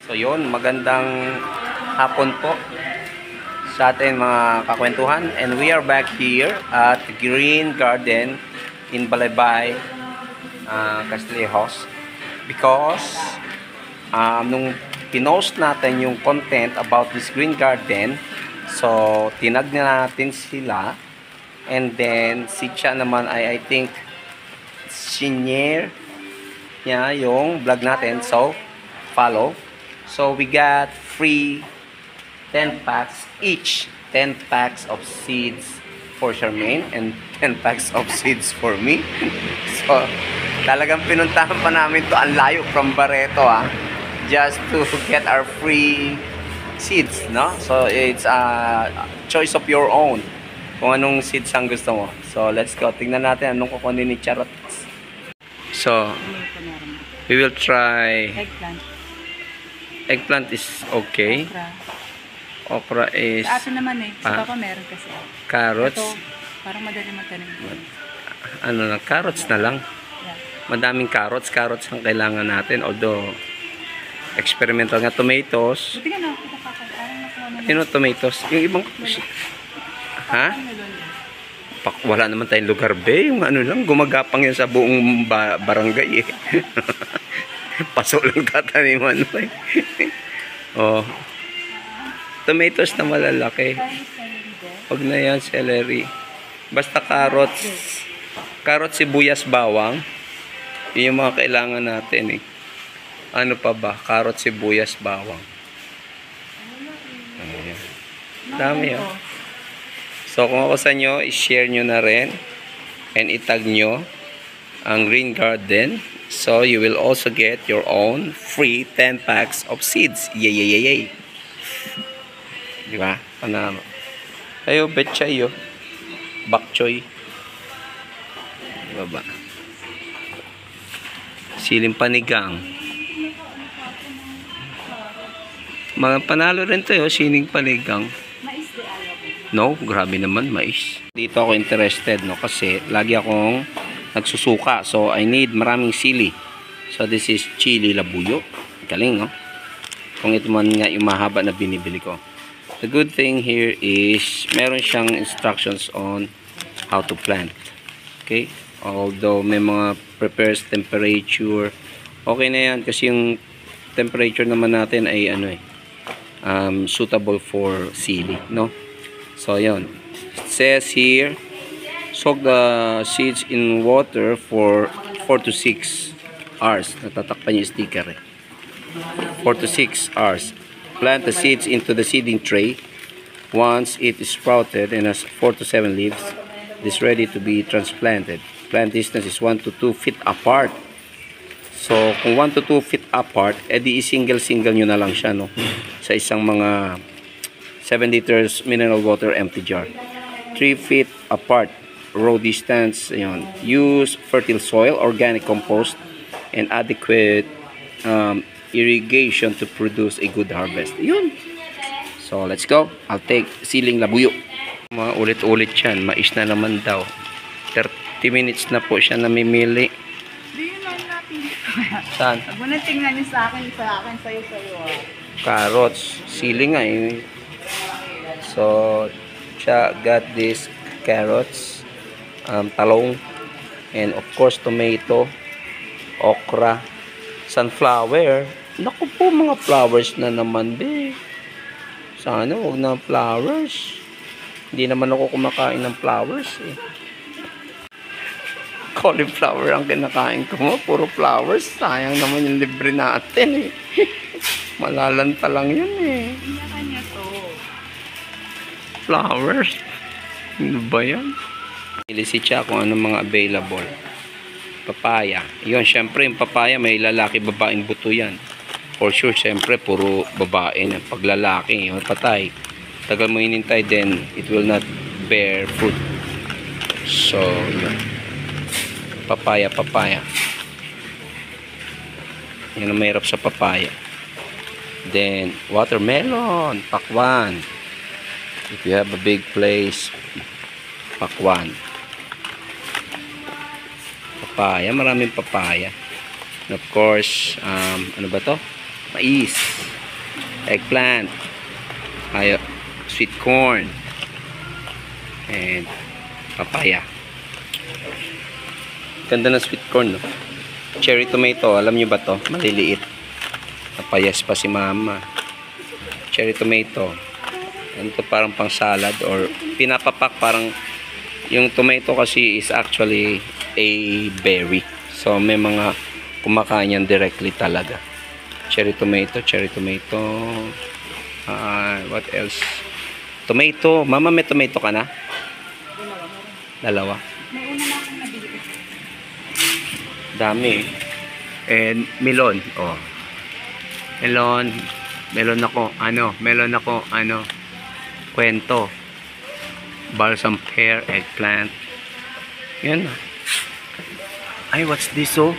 So yun, magandang hapon po sa atin mga kakwentuhan, and we are back here at Green Garden in Balaybay, Castillejos, because nung pinost natin yung content about this Green Garden, so tinag na natin sila, and then si Cha naman ay I think senior niya yung vlog natin, so follow. So we got free 10 packs each. 10 packs of seeds for Charmaine and 10 packs of seeds for me. So talagang pinuntahan pa namin to, ang layo from Barreto just to get our free seeds, no? So it's a choice of your own kung anong seeds ang gusto mo. So let's go. Tingnan natin anong kukunin ni Charot. So we will try Eggplant. Eggplant is okay. Okra is Sa atin naman sa papa meron kasi. carrots. Ito, parang madali matanim. Ano na, carrots na lang. Yeah. Madaming carrots. Carrots ang kailangan natin. Although, experimental nga. Tomatoes. Buti nga na, parang nakuha na. Ano tomatoes? Yung ibang... Ha? Wala naman tayong lugar, be. Yung ano lang, gumagapang yan sa buong barangay, eh. Paso lang tataniman mo, eh. Oh. Tomatoes na malalaki. Huwag na yan, celery. Basta carrots. Carrots, sibuyas, bawang. Yun yung mga kailangan natin, eh. Ano pa ba? Carrots, sibuyas, bawang. Ayan. Dami, oh. So, kung ako sa inyo, i-share nyo na rin and itag nyo ang Green Garden. So, you will also get your own free 10 packs of seeds. Yay, yay, yay, yay. Diba? Panalo. Ayo, betchay, yo. Bak choy. Diba ba? Siling panigang. Mga panalo rin to, yo. Siling panigang. No, grabe naman, mais. Dito ako interested, no, kasi lagi akong nagsusuka. So, I need maraming sili. So, this is chili labuyo. Galing, no? Kung ito man nga yung mahaba na binibili ko. The good thing here is meron siyang instructions on how to plant. Okay? Although may mga prepares temperature. Okay na yan kasi yung temperature naman natin ay ano suitable for sili, no? So, yun. It says here, soak the seeds in water for 4 to 6 hours. Natatakpan yung sticker, eh. 4 to 6 hours. Plant the seeds into the seeding tray. Once it is sprouted and has 4 to 7 leaves, it is ready to be transplanted. Plant distance is 1 to 2 feet apart. So, kung 1 to 2 feet apart, edi single-single nyo na lang siya, no? Sa isang mga 7 liters mineral water empty jar. 3 feet apart, row distance. Ayun. Use fertile soil, organic compost, and adequate irrigation to produce a good harvest. Yun. So, let's go. I'll take siling labuyo. Mga ulit-ulit yan. Mais na naman daw. 30 minutes na po siya namimili. Hindi yun lang natin. Saan? Huwag mo na tingnan niyo sa akin, sa'yo. Carrots. Sili nga, eh. So, siya got this carrots, talong, and of course tomato, okra, sunflower. Naku po, mga flowers na naman, be. Sana huwag na flowers. Hindi naman ako kumakain ng flowers, eh. Cauliflower ang kinakain ko mo, puro flowers. Sayang naman yung libre natin, eh. Malalanta lang yun, eh. Kanya to. Flowers. Ano ba yan? Ilisi siya kung ano mga available. Papaya. Yun, syempre yung papaya may lalaki babaeng buto yan. For sure, syempre puro babae na. Pag lalaki, patay. Tagal mo hinintay, then it will not bear fruit. So, yun. Papaya. Yan ang mahirap sa papaya. Then, watermelon. Pakwan. If you have a big place, pakwan. Papaya, maraming papaya. And of course, ano ba to? mais, eggplant, ay, sweet corn, and papaya. Ganda ng sweet corn, no? Cherry tomato, alam nyo ba to? Maliliit. Napayas pa si mama. Cherry tomato. Ano to, parang pang salad or pinapapak, parang yung tomato kasi is actually a berry. So may mga kumakain yan directly talaga. Cherry tomato, cherry tomato. What else? Tomato. Mama, may tomato ka na? Dalawa. May una na akong nabili. Dami. And melon. Oh. Melon. Melon ako. Melon ako. Kwento. Balsam pear, eggplant. Yan. Ay, what's this, oh?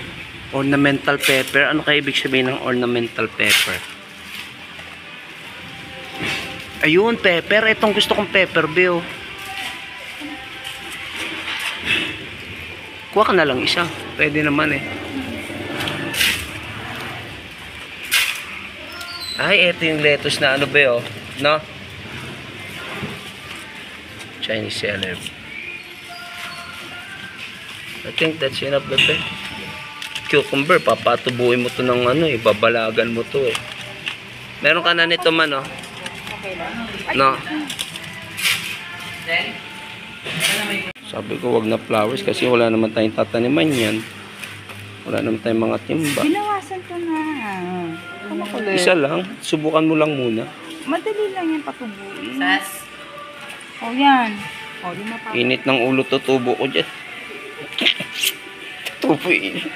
Ornamental pepper. Ano kaya ibig sabihin ng ornamental pepper? Ayun, pepper. Itong gusto kong pepper, Bill. Kuha ka na lang isa. Pwede naman eh. Ay, ito yung lettuce na ano, Bill. No? Chinese celery. I think that's enough, bebe. Cucumber, papatubuin mo to ng babalagan mo to eh. Meron ka na nito man, oh. Okay lang. No. Sabi ko, wag na flowers kasi wala naman tayong tataniman yan. Wala naman tayong mga timba. Binawasan ko na. Ano ko Isa lang. Subukan mo lang muna. Madali lang yan patubuin. Sas. O yan. O, di na pa. Init ng ulo to, tubo ko dyan. Tubo init.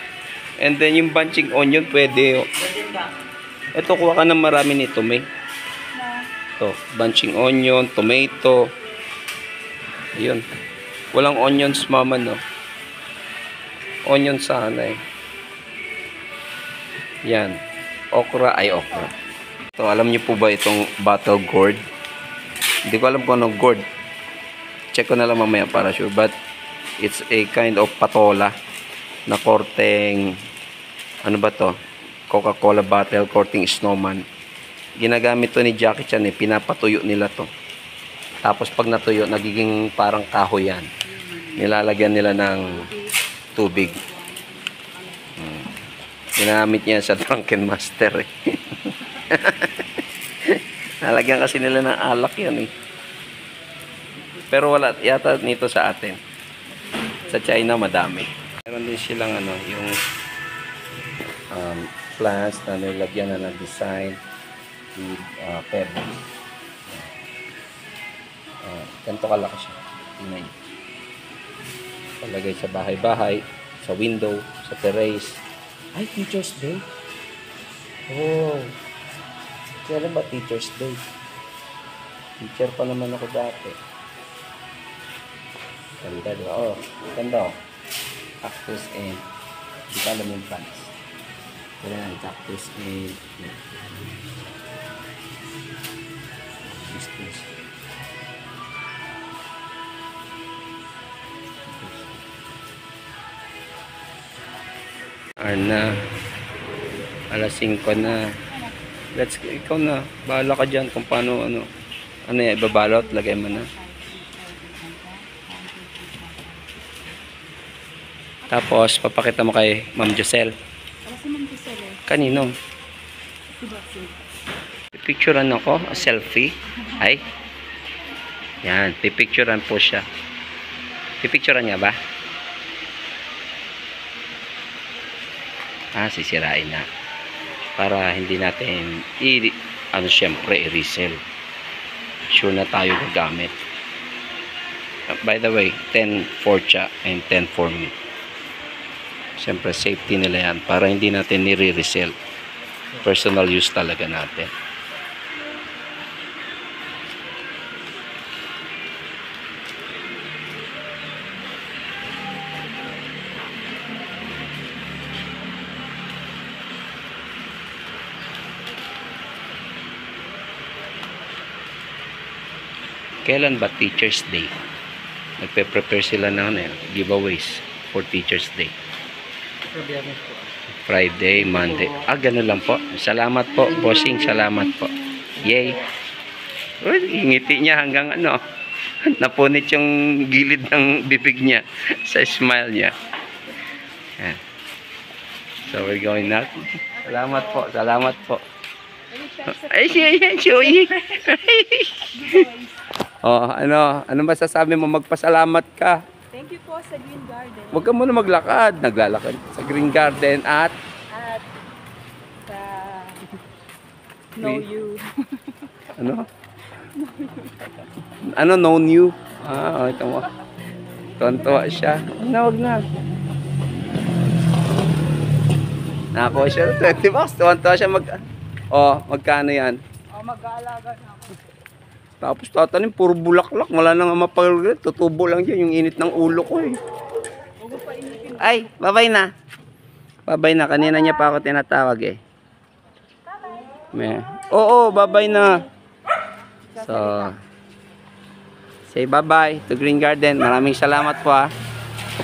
And then yung bunching onion, pwede. Oh. Ito, kuha ka ng marami nito, may. Ito, bunching onion, tomato. Ayun. Walang onions, mama, no? Onion sana eh. Yan. Okra, ay okra. Ito, alam niyo po ba itong bottle gourd? Hindi ko alam kung anong gourd. Check ko na lang mamaya para sure. But, it's a kind of patola na korteng, ano ba to? Coca-Cola bottle, korteng snowman. Ginagamit to ni Jackie Chan eh. Pinapatuyo nila to. Tapos pag natuyo, nagiging parang kahoy yan. Nilalagyan nila ng tubig. Ginamit niya sa Drunken Master eh. Nalagyan kasi nila ng alak yan eh. Pero wala yata nito sa atin. Sa China madami. Meron din silang yung plants na nilagyan na ng design with pebbles. Ganito kalaki siya. Tingnan niyo. Palagay sa bahay-bahay, sa window, sa terrace. Ay, Teacher's Day. Oh. Kailan ba Teacher's Day? Teacher pa naman ako dati. Ganda, diba? Oh, ganda. Cactus and hindi ka alam yung plants. Kailan, cactus and cactus. Na alas 5 na. Ikaw na, bahala ka dyan kung paano ano yan, ibabalot, lagay mo na. Tapos papakita mo kay Ma'am Josel. Kanino? Pipicturean ako, a selfie. Ay, yan, pipicturean po siya. Pipicturean niya ba? Sisirain na para hindi natin syempre i-resell. Sure na tayo gagamit. By the way, 10 for Cha and 10 for me. Syempre safety nila yan para hindi natin nire-resell. Personal use talaga natin. Kailan ba Teacher's Day? Nagpe-prepare sila ng giveaways for Teacher's Day. Friday, Monday. Ganun lang po. Salamat po, bossing. Salamat po. Yay. Uy, ngiti niya hanggang ano. Napunit yung gilid ng bibig niya sa smile niya. Yan. So we're going now. Salamat po. Salamat po. Ay, siya, Joey. Ano masasabi mo? Magpasalamat ka. Thank you po sa Green Garden. Huwag ka muna maglakad. Naglalakad sa Green Garden at At sa Know You. Ano? Known you? Ito mo. Tontuwa siya. Wag na. Nako siya. 20 bucks. Tontuwa siya magkano yan? Mag-aalaga na ako. Tapos tatanim, puro bulaklak. Wala na nga mapagod. Tutubo lang dyan yung init ng ulo ko eh. Ay, babay na. Babay na. Kanina niya pa ako tinatawag eh. Oo, babay na. So, say bye-bye to Green Garden. Maraming salamat po ha.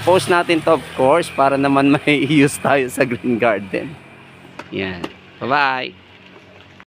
Post natin to of course para naman may use tayo sa Green Garden. Yan. Bye-bye.